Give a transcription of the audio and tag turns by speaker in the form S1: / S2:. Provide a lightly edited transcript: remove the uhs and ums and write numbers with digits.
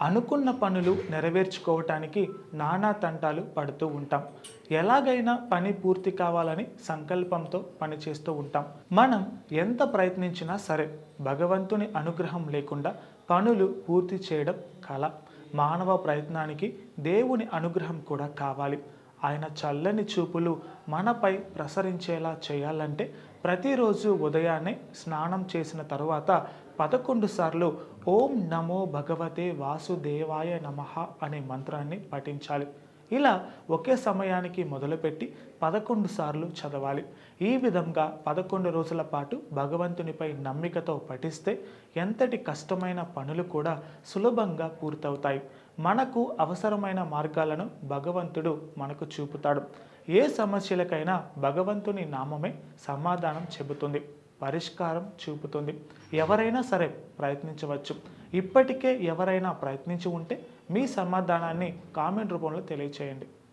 S1: అనుకున్న పనులు నెరవేర్చుకోవటానికి నానా తంటాలు పడుతూ ఉంటాం. ఎలాగైనా పని పూర్తి కావాలని సంకల్పంతో పనిచేస్తూ ఉంటాం. మనం ఎంత ప్రయత్నించినా సరే భగవంతుని అనుగ్రహం లేకుండా పనులు పూర్తి చేయడం కల. మానవ ప్రయత్నానికి దేవుని అనుగ్రహం కూడా కావాలి. ఆయన చల్లని చూపులు మనపై ప్రసరించేలా చేయాలంటే ప్రతిరోజు ఉదయాన్నే స్నానం చేసిన తరువాత 11 సార్లు ఓం నమో భగవతే వాసుదేవాయ నమః అనే మంత్రాన్ని పఠించాలి. ఇలా ఒకే సమయానికి మొదలుపెట్టి 11 సార్లు చదవాలి. ఈ విధంగా 11 రోజుల పాటు భగవంతునిపై నమ్మికతో పఠిస్తే ఎంతటి కష్టమైన పనులు కూడా సులభంగా పూర్తవుతాయి. మనకు అవసరమైన మార్గాలను భగవంతుడు మనకు చూపుతాడు. ఏ సమస్యలకైనా భగవంతుని నామమే సమాధానం చెబుతుంది, పరిష్కారం చూపుతుంది. ఎవరైనా సరే ప్రయత్నించవచ్చు. ఇప్పటికే ఎవరైనా ప్రయత్నించి ఉంటే మీ సమాధానాన్ని కామెంట్ రూపంలో తెలియచేయండి.